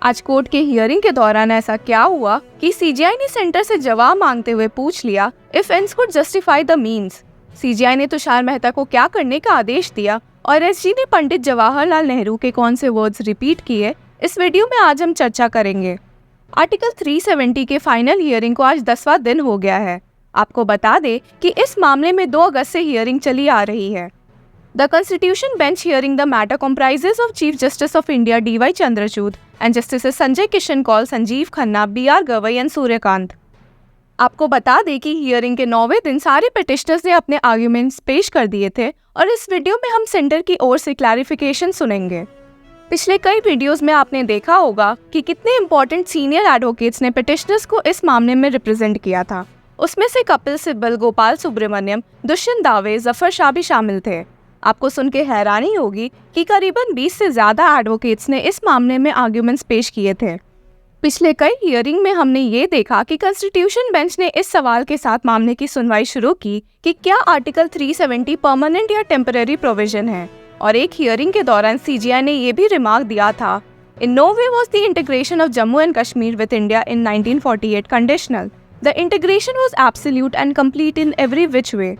आज कोर्ट के हियरिंग के दौरान ऐसा क्या हुआ कि सीजीआई ने सेंटर से जवाब मांगते हुए पूछ लिया, if ends could justify the means. CGI ने तुषार मेहता को क्या करने का आदेश दिया और एसजी ने पंडित जवाहरलाल नेहरू के कौन से वर्ड्स रिपीट किए, इस वीडियो में आज हम चर्चा करेंगे। आर्टिकल 370 के फाइनल हियरिंग को आज 10वां दिन हो गया है। आपको बता दें कि इस मामले में 2 अगस्त से हियरिंग चली आ रही है। The Constitution Bench hearing the matter comprises of Chief Justice of India D.Y. Chandrachud and Justices Sanjay Kishan Kaul, Sanjeev Khanna, B.R. Gavai and Suryakant। आपको बता दें कि हियरिंग के 9वें दिन सारे पिटिशनर्स ने अपने आर्ग्यूमेंट्स पेश कर दिए थे और इस वीडियो में हम सेंटर की ओर से क्लैरिफिकेशन सुनेंगे। पिछले कई वीडियोस में आपने देखा होगा कि कितने इम्पोर्टेंट सीनियर एडवोकेट्स ने पिटिशनर्स को इस मामले में रिप्रेजेंट किया था। उसमें से कपिल सिब्बल, गोपाल सुब्रमण्यम, दुष्यंत दावे, जफर शाह भी शामिल थे। आपको सुन के हैरानी होगी कि करीबन 20 से ज़्यादा एडवोकेट्स ने इस मामले में आर्ग्यूमेंट्स पेश किए थे। पिछले कई हियरिंग में हमने ये देखा कि कॉन्स्टिट्यूशन बेंच ने इस सवाल के साथ मामले की सुनवाई शुरू की कि क्या आर्टिकल 370 परमानेंट या टेम्पररी प्रोविजन है। और एक हियरिंग के दौरान सीजीआई ने ये भी रिमार्क दिया था, in no way was the integration of Jammu and Kashmir with India in 1948 conditional. The integration was absolute and complete in every which way.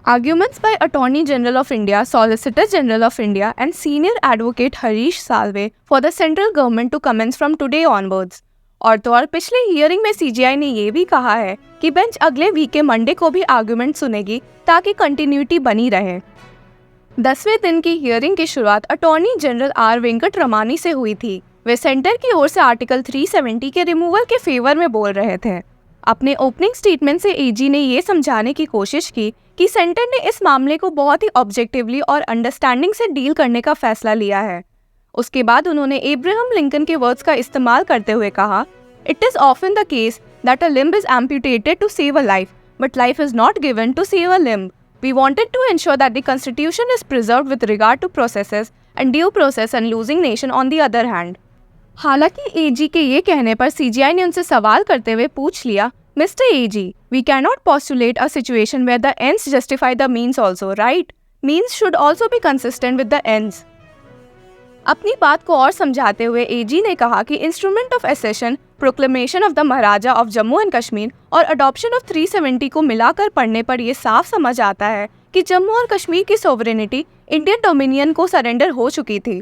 Arguments by Attorney General of India, Solicitor General of India and Senior Advocate Harish Salve for the central government to commence from today onwards। और पिछले hearing में CGI ने ये भी कहा है कि bench अगले वीक के मंडे को भी आर्गुमेंट सुनेगी ताकि कंटिन्यूटी बनी रहे। 10वें दिन की हियरिंग की शुरुआत attorney general R Venkataramani से हुई थी। वे सेंटर की ओर से आर्टिकल 370 के रिमूवल के फेवर में बोल रहे थे। अपने ओपनिंग स्टेटमेंट से एजी ने ये समझाने की कोशिश की कि सेंटर ने इस मामले को बहुत ही ऑब्जेक्टिवली और अंडरस्टैंडिंग से डील करने का फैसला लिया है। उसके बाद उन्होंने एब्राहम लिंकन के वर्ड्स का इस्तेमाल करते हुए कहा, it is often the case that a limb is amputated to save a life, but life is not given to save a limb. We wanted to ensure that the constitution is preserved with regard to processes and due process and losing nation on the other hand. हालांकि AG के ये कहने पर CGI ने उनसे सवाल करते हुए पूछ लिया, Mr. AG, we cannot postulate a situation where the ends justify the means also, right? Means should also be consistent with the ends। अपनी बात को और समझाते हुए एजी ने कहा कि instrument of accession, proclamation of the Maharaja of Jammu and Kashmir और अडॉप्शन ऑफ 370 को मिलाकर पढ़ने पर यह साफ समझ आता है कि जम्मू और कश्मीर की सोवरेनिटी इंडियन डोमिनियन को सरेंडर हो चुकी थी।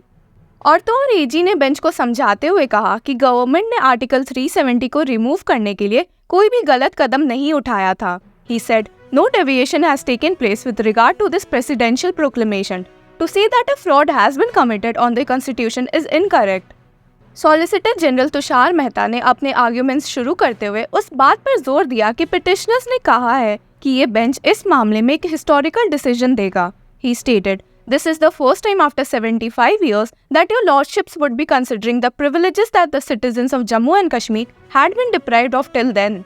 और एजी ने बेंच को समझाते हुए कहा कि गवर्नमेंट ने आर्टिकल 370 को रिमूव करने के लिए कोई भी गलत कदम नहीं उठाया था। He said, no deviation has taken place with regard to this presidential proclamation. To say that a fraud has been committed on the constitution is incorrect। Solicitor general Tushar Mehta ने अपने आर्ग्यूमेंट्स शुरू करते हुए उस बात पर जोर दिया कि पिटिशनर्स ने कहा है कि ये बेंच इस मामले में एक हिस्टोरिकल डिसीजन देगा। He stated, this is the first time after 75 years that your lordships would be considering the privileges that the citizens of Jammu and Kashmir had been deprived of till then।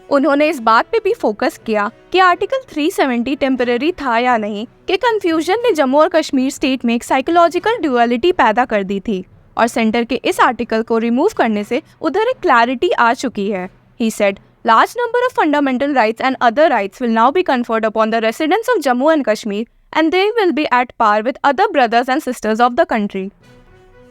उन्होंने इस बात पे भी focus किया कि article 370 temporary था या नहीं, कि कंफ्यूजन ने जम्मू और कश्मीर स्टेट में एक साइकोलॉजिकल ड्युअलिटी पैदा कर दी थी और सेंटर के इस आर्टिकल को रिमूव करने से उधर एक क्लैरिटी आ चुकी है। He said, large number of fundamental rights and other rights will now be conferred upon the residents of Jammu and Kashmir and they will be at par with other brothers and sisters of the country।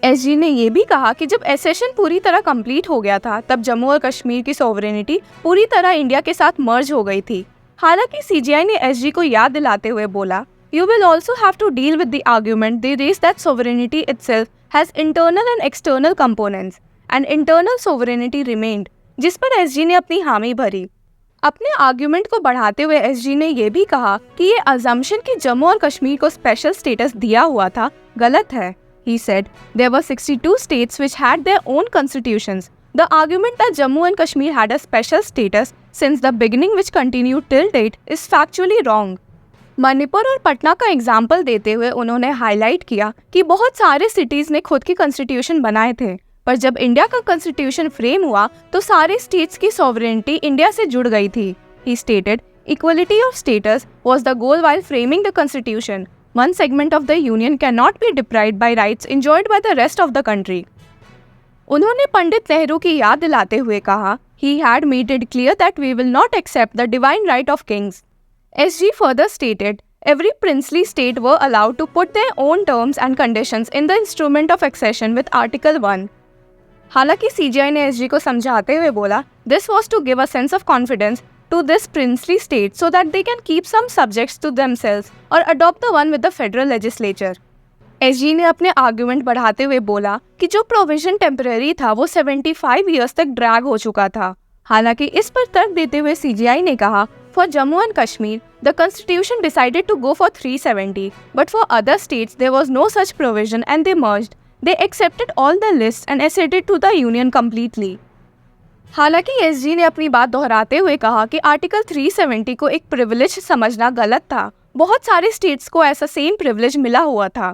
SG ने ये भी कहा कि जब assertion पूरी तरह complete हो गया था तब जम्मू और कश्मीर की सोवरेनिटी पूरी तरह इंडिया के साथ मर्ज हो गई थी। हालांकि सीजीआई ने एसजी को याद दिलाते हुए बोला, you will also have to deal with the argument they raise that sovereignty itself has internal and external components and internal sovereignty remained, जिस पर एसजी ने अपनी हामी भरी। अपने आर्ग्यूमेंट को बढ़ाते हुए एसजी ने यह भी कहा कि ये अजम्पशन कि जम्मू और कश्मीर को स्पेशल स्टेटस दिया हुआ था गलत है। He said, there were 62 states which had their own constitutions. The argument that Jammu and Kashmir had a special status since the beginning which continued till date is factually wrong। Manipur और पटना का example देते हुए उन्होंने highlight किया कि बहुत सारे cities ने खुद की कॉन्स्टिट्यूशन बनाए थे, पर जब इंडिया का कॉन्स्टिट्यूशन फ्रेम हुआ तो सारे स्टेट्स की सॉवरेनिटी इंडिया से जुड़ गई थी। He stated, equality of status was the goal while framing the constitution। One segment of the union cannot be deprived by rights enjoyed by the rest of the country। उन्होंने पंडित नेहरू की याद दिलाते हुए कहा, he had made it clear that we will not accept the divine right of kings। SG further stated, every princely state were allowed to put their own terms and conditions in the instrument of accession with Article 1। हालांकि CGI ने SG को समझाते हुए बोला, this was to give a sense of confidence to this princely state so that they can keep some subjects to themselves or adopt the one with the federal legislature. SG ने अपने argument बढ़ाते हुए बोला कि जो provision temporary था वो 75 years तक ड्रैग हो चुका था। हालांकि इस पर तर्क देते हुए सीजीआई ने कहा, for Jammu and Kashmir the constitution decided to go for 370 but for other states there was no such provision and they merged, they accepted all the list and acceded to the union completely. हालांकि SG ने अपनी बात दोहराते हुए कहा कि article 370 को एक प्रिविलेज समझना गलत था। बहुत सारे स्टेट्स को ऐसा सेम प्रिविलेज मिला हुआ था।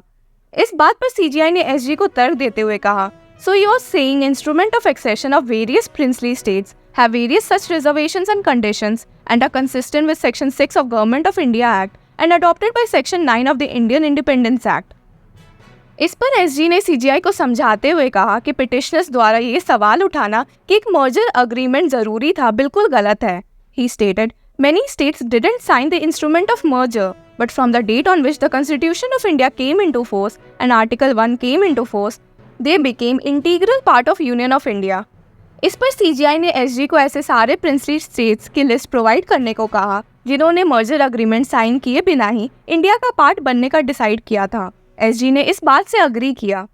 इस बात पर सीजीआई ने एसजी को तर्क देते हुए कहा, so you are saying instrument of accession of various princely states have various such reservations and conditions and are consistent with section 6 of government of India act and adopted by section 9 of the Indian independence act. इस पर SG ने CGI को समझाते हुए कहा कि petitioners द्वारा ये सवाल उठाना कि एक मर्जर अग्रीमेंट जरूरी था बिल्कुल गलत है। He stated, many states didn't sign the instrument of merger, but from the date on which the Constitution of India came into force and Article 1 came into force, they became integral part of Union of India. इस पर CGI ने SG को ऐसे सारे princely states की list provide करने को कहा जिन्होंने मर्जर अग्रीमेंट साइन किए बिना ही इंडिया का पार्ट बनने का डिसाइड किया था। एसजी ने इस बात से अग्री किया।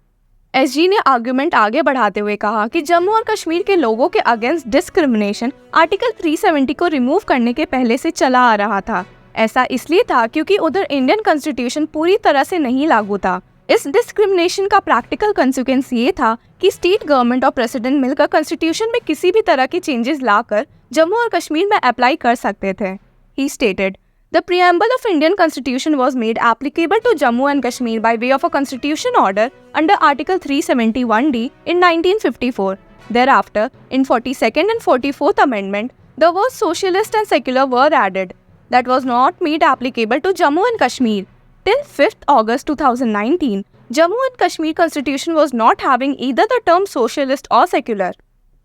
एसजी ने आर्गुमेंट आगे बढ़ाते हुए कहा कि जम्मू और कश्मीर के लोगों के अगेंस्ट डिस्क्रिमिनेशन आर्टिकल 370 को रिमूव करने के पहले से चला आ रहा था। ऐसा इसलिए था क्योंकि उधर इंडियन कॉन्स्टिट्यूशन पूरी तरह से नहीं लागू था। इस डिस्क्रिमिनेशन का प्रैक्टिकल कंसिक्वेंस ये था कि स्टेट गवर्नमेंट और प्रेसिडेंट मिलकर कॉन्स्टिट्यूशन में किसी भी तरह के चेंजेस लाकर जम्मू और कश्मीर में अप्लाई कर सकते थे। ही stated, the preamble of Indian Constitution was made applicable to Jammu and Kashmir by way of a constitution order under Article 371D in 1954. Thereafter, in 42nd and 44th Amendment, the words socialist and secular were added. That was not made applicable to Jammu and Kashmir. Till 5th August 2019, Jammu and Kashmir Constitution was not having either the term socialist or secular.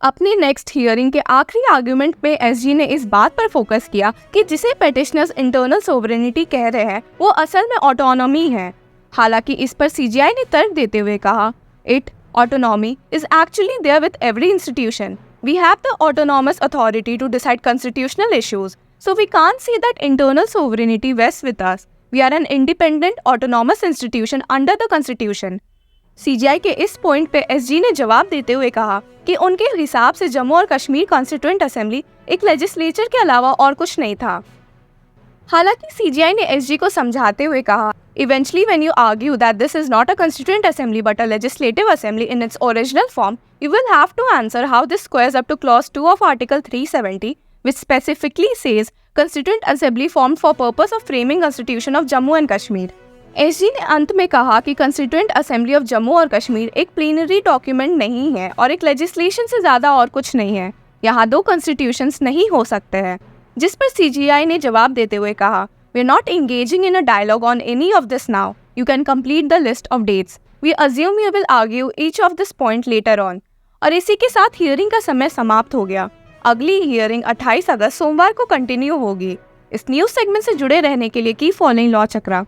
अपनी next hearing के आखिरी argument में SG ने इस बात पर focus किया कि जिसे पेटिशनर्स इंटरनल सोवरेनिटी कह रहे हैं वो असल में ऑटोनॉमी है। हालांकि इस पर सीजीआई ने तर्क देते हुए कहा, it autonomy is actually there with every institution. We have the autonomous authority to decide constitutional issues, so we can't say that internal sovereignty vest with us. We are an independent autonomous institution under the constitution. CJI के इस point पे SG ने जवाब देते हुए कहा कि उनके हिसाब से जम्मू और कश्मीर कॉन्स्टिट्यूएंट असेंबली एक लेजिस्लेचर के अलावा और कुछ नहीं था। हालांकि सीजीआई ने एसजी को समझाते हुए कहा, eventually when you argue that this is not a constituent assembly but a legislative assembly in its original form, you will have to answer how this squares up to clause 2 of article 370 which specifically says constituent assembly formed for purpose of framing constitution of Jammu and Kashmir. SG ने अंत में कहा कि constituent assembly of Jammu और कश्मीर एक plenary document नहीं है और एक लेजिस्लेशन से ज़्यादा और कुछ नहीं है। यहाँ 2 कॉन्स्टिट्यूशंस नहीं हो सकते हैं। जिस पर सीजीआई ने जवाब देते हुए कहा, we are not engaging in a dialogue on any of this now, you can complete the list of dates, we assume you will argue each of this point later on. और इसी के साथ hearing का समय समाप्त हो गया। अगली हियरिंग 28 अगस्त सोमवार को कंटिन्यू होगी। इस न्यूज़ सेगमेंट से जुड़े रहने के लिए की फॉलोइंग लॉ चक्रा।